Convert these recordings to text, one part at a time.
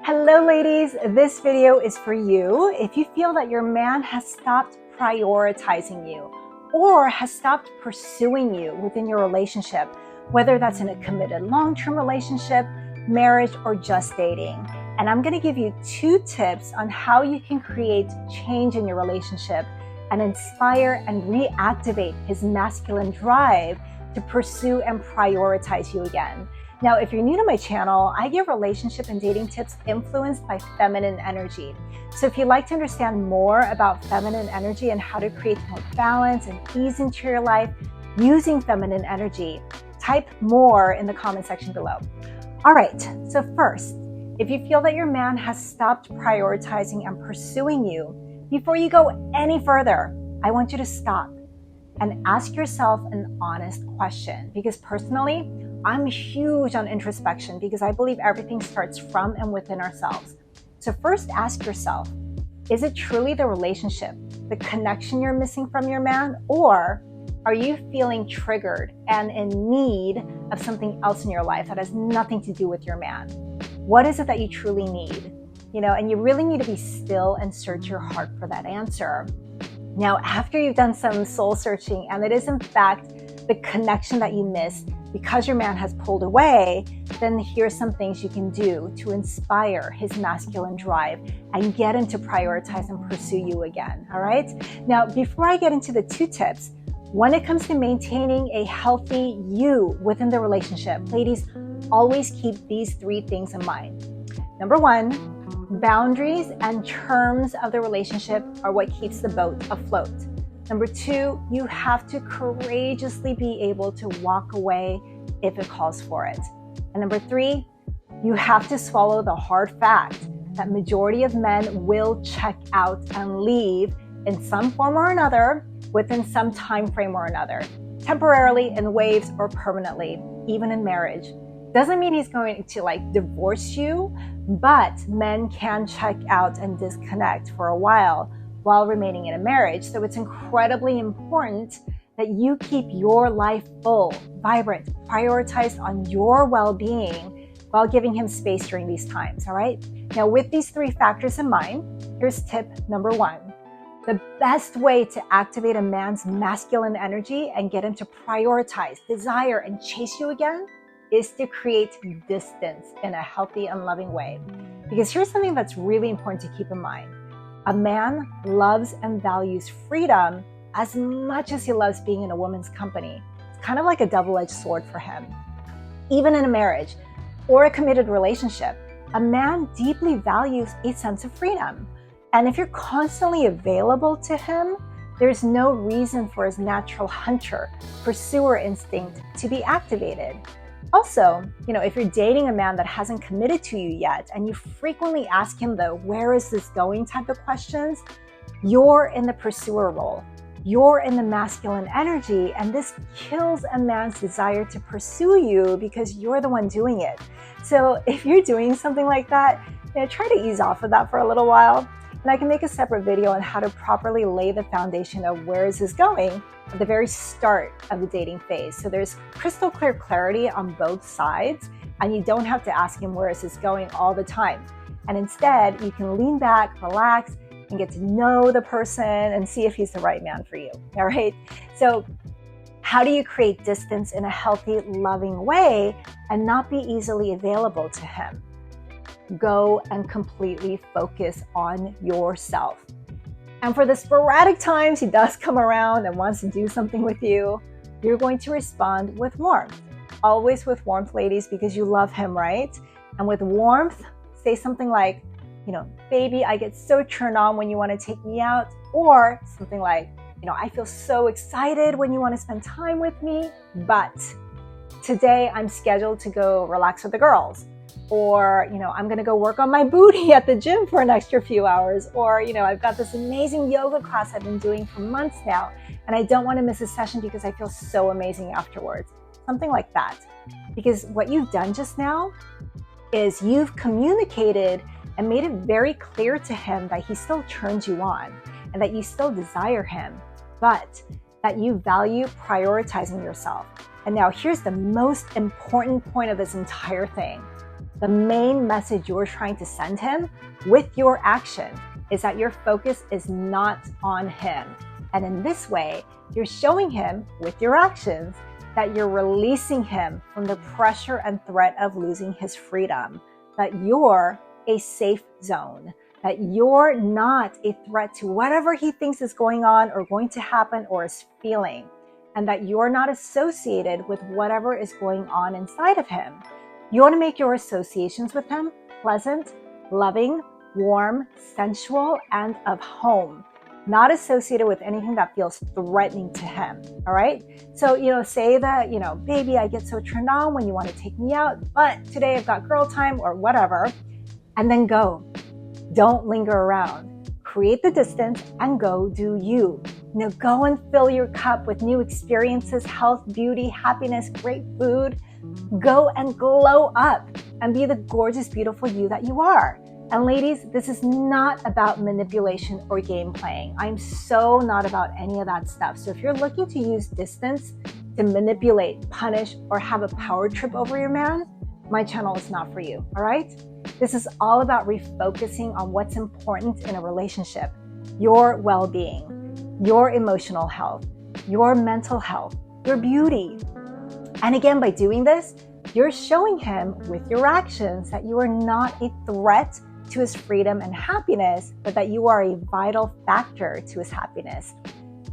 Hello ladies, this video is for you if you feel that your man has stopped prioritizing you or has stopped pursuing you within your relationship, whether that's in a committed long-term relationship, marriage, or just dating. And I'm going to give you 2 tips on how you can create change in your relationship and inspire and reactivate his masculine drive to pursue and prioritize you again. Now, if you're new to my channel, I give relationship and dating tips influenced by feminine energy. So if you'd like to understand more about feminine energy and how to create more balance and ease into your life using feminine energy, type more in the comment section below. All right, so first, if you feel that your man has stopped prioritizing and pursuing you, before you go any further, I want you to stop and ask yourself an honest question. Because personally, I'm huge on introspection because I believe everything starts from and within ourselves. So first ask yourself, is it truly the relationship, the connection you're missing from your man, or are you feeling triggered and in need of something else in your life that has nothing to do with your man? What is it that you truly need? And you really need to be still and search your heart for that answer. Now, after you've done some soul searching and it is in fact the connection that you missed because your man has pulled away, then here's some things you can do to inspire his masculine drive and get him to prioritize and pursue you again, all right? Now, before I get into the 2 tips, when it comes to maintaining a healthy you within the relationship, ladies, always keep these 3 things in mind. Number 1, boundaries and terms of the relationship are what keeps the boat afloat. Number 2, you have to courageously be able to walk away if it calls for it. And number 3, you have to swallow the hard fact that majority of men will check out and leave in some form or another within some time frame or another, temporarily, in waves, or permanently, even in marriage. Doesn't mean he's going to divorce you, but men can check out and disconnect for a while remaining in a marriage. So it's incredibly important that you keep your life full, vibrant, prioritized on your well-being while giving him space during these times, all right? Now, with these 3 factors in mind, here's tip number 1. The best way to activate a man's masculine energy and get him to prioritize, desire, and chase you again is to create distance in a healthy and loving way. Because here's something that's really important to keep in mind. A man loves and values freedom as much as he loves being in a woman's company. It's kind of like a double-edged sword for him. Even in a marriage or a committed relationship, a man deeply values a sense of freedom. And if you're constantly available to him, there's no reason for his natural hunter, pursuer instinct to be activated. Also, if you're dating a man that hasn't committed to you yet and you frequently ask him the "where is this going" type of questions, you're in the pursuer role. You're in the masculine energy, and this kills a man's desire to pursue you because you're the one doing it. So if you're doing something like that, try to ease off of that for a little while. And I can make a separate video on how to properly lay the foundation of where is this going at the very start of the dating phase. So there's crystal clear clarity on both sides, and you don't have to ask him where is this going all the time. And instead, you can lean back, relax, and get to know the person and see if he's the right man for you, all right? So how do you create distance in a healthy, loving way and not be easily available to him? Go and completely focus on yourself. And for the sporadic times he does come around and wants to do something with you, you're going to respond with warmth. Always with warmth, ladies, because you love him, right? And with warmth, say something like, "Baby, I get so turned on when you want to take me out," or something like, "I feel so excited when you want to spend time with me, but today I'm scheduled to go relax with the girls." Or, "I'm going to go work on my booty at the gym for an extra few hours." Or, "I've got this amazing yoga class I've been doing for months now, and I don't want to miss a session because I feel so amazing afterwards." Something like that. Because what you've done just now is you've communicated and made it very clear to him that he still turns you on and that you still desire him, but that you value prioritizing yourself. And now here's the most important point of this entire thing. The main message you're trying to send him with your action is that your focus is not on him. And in this way, you're showing him with your actions that you're releasing him from the pressure and threat of losing his freedom, that you're a safe zone, that you're not a threat to whatever he thinks is going on or going to happen or is feeling, and that you're not associated with whatever is going on inside of him. You want to make your associations with him pleasant, loving, warm, sensual, and of home, not associated with anything that feels threatening to him. All right. So, say that, baby, I get so turned on when you want to take me out, but today I've got girl time or whatever, and then go. Don't linger around. Create the distance and go do you. Go and fill your cup with new experiences, health, beauty, happiness, great food. Go and glow up and be the gorgeous, beautiful you that you are. And ladies, this is not about manipulation or game playing. I'm so not about any of that stuff. So if you're looking to use distance to manipulate, punish, or have a power trip over your man, my channel is not for you, all right? This is all about refocusing on what's important in a relationship: your well-being, your emotional health, your mental health, your beauty. And again, by doing this, you're showing him with your actions that you are not a threat to his freedom and happiness, but that you are a vital factor to his happiness.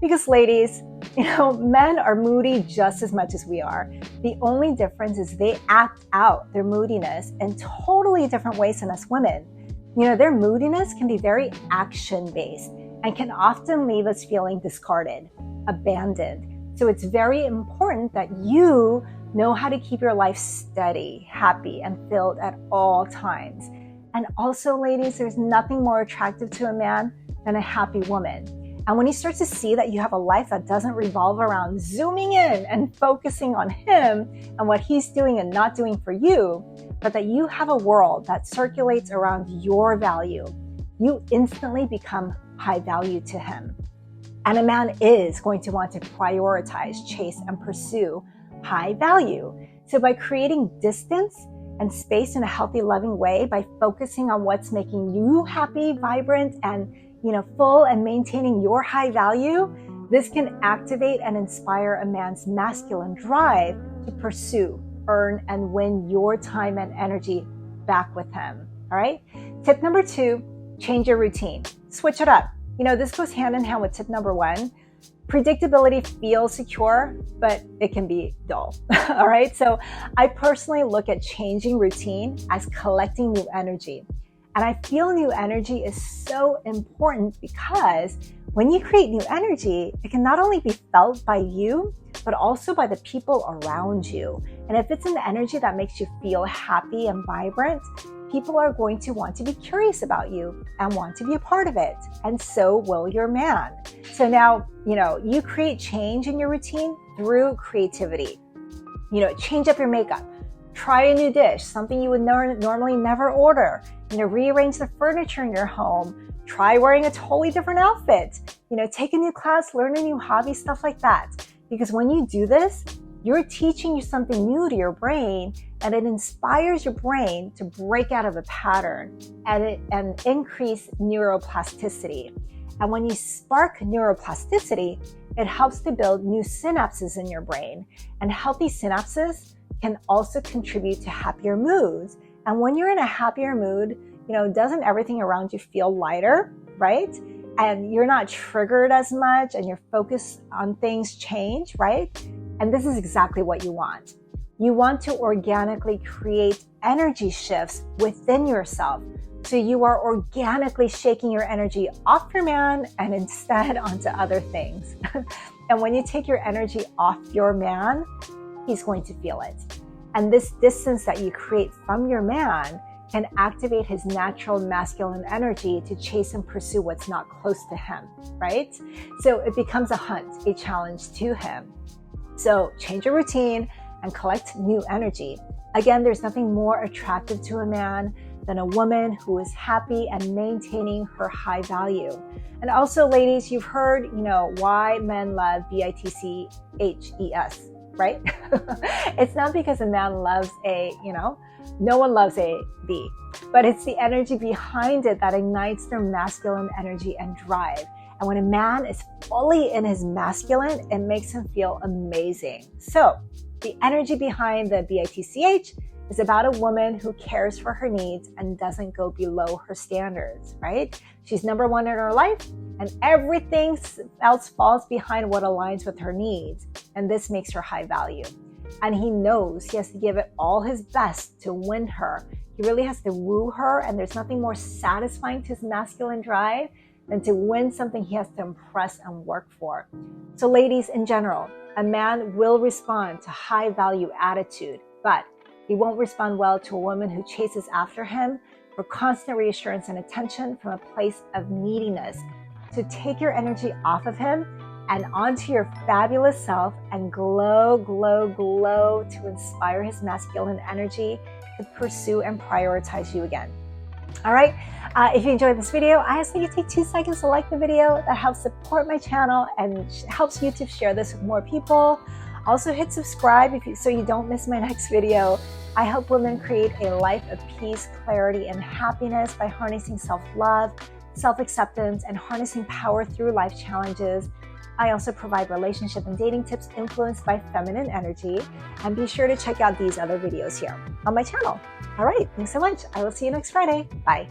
Because ladies, men are moody just as much as we are. The only difference is they act out their moodiness in totally different ways than us women. Their moodiness can be very action-based and can often leave us feeling discarded, abandoned. So it's very important that you know how to keep your life steady, happy, and filled at all times. And also, ladies, there's nothing more attractive to a man than a happy woman. And when he starts to see that you have a life that doesn't revolve around zooming in and focusing on him and what he's doing and not doing for you, but that you have a world that circulates around your value, you instantly become high value to him. And a man is going to want to prioritize, chase, and pursue high value. So by creating distance and space in a healthy, loving way, by focusing on what's making you happy, vibrant, and full, and maintaining your high value, this can activate and inspire a man's masculine drive to pursue, earn, and win your time and energy back with him. All right. Tip number 2, change your routine. Switch it up. This goes hand in hand with tip number 1. Predictability feels secure, but it can be dull. All right. So I personally look at changing routine as collecting new energy. And I feel new energy is so important because when you create new energy, it can not only be felt by you, but also by the people around you. And if it's an energy that makes you feel happy and vibrant, people are going to want to be curious about you and want to be a part of it. And so will your man. So now, you create change in your routine through creativity. Change up your makeup. Try a new dish, something you would normally never order. Rearrange the furniture in your home. Try wearing a totally different outfit. Take a new class, learn a new hobby, stuff like that. Because when you do this, you're teaching you something new to your brain, and it inspires your brain to break out of a pattern and increase neuroplasticity. And when you spark neuroplasticity, it helps to build new synapses in your brain. And healthy synapses can also contribute to happier moods. And when you're in a happier mood, doesn't everything around you feel lighter, right? And you're not triggered as much, and your focus on things change, right? And this is exactly what you want. You want to organically create energy shifts within yourself. So you are organically shaking your energy off your man and instead onto other things. And when you take your energy off your man, he's going to feel it. And this distance that you create from your man can activate his natural masculine energy to chase and pursue what's not close to him, right? So it becomes a hunt, a challenge to him. So change your routine and collect new energy. Again, there's nothing more attractive to a man than a woman who is happy and maintaining her high value. And also, ladies, you've heard, why men love BITCHES, right? It's not because a man loves a, No one loves a B, but it's the energy behind it that ignites their masculine energy and drive. And when a man is fully in his masculine, it makes him feel amazing. So the energy behind the BITCH is about a woman who cares for her needs and doesn't go below her standards, right? She's number one in her life, and everything else falls behind what aligns with her needs. And this makes her high value. And he knows he has to give it all his best to win her. He really has to woo her, and there's nothing more satisfying to his masculine drive than to win something he has to impress and work for. So ladies, in general, a man will respond to high value attitude, but he won't respond well to a woman who chases after him for constant reassurance and attention from a place of neediness. So take your energy off of him and onto your fabulous self and glow, glow, glow to inspire his masculine energy to pursue and prioritize you again. All right. If you enjoyed this video, I ask that you take 2 seconds to like the video. That helps support my channel and helps YouTube share this with more people. Also hit subscribe so you don't miss my next video. I help women create a life of peace, clarity, and happiness by harnessing self-love, self-acceptance, and harnessing power through life challenges. I also provide relationship and dating tips influenced by feminine energy. And be sure to check out these other videos here on my channel. All right, thanks so much. I will see you next Friday. Bye.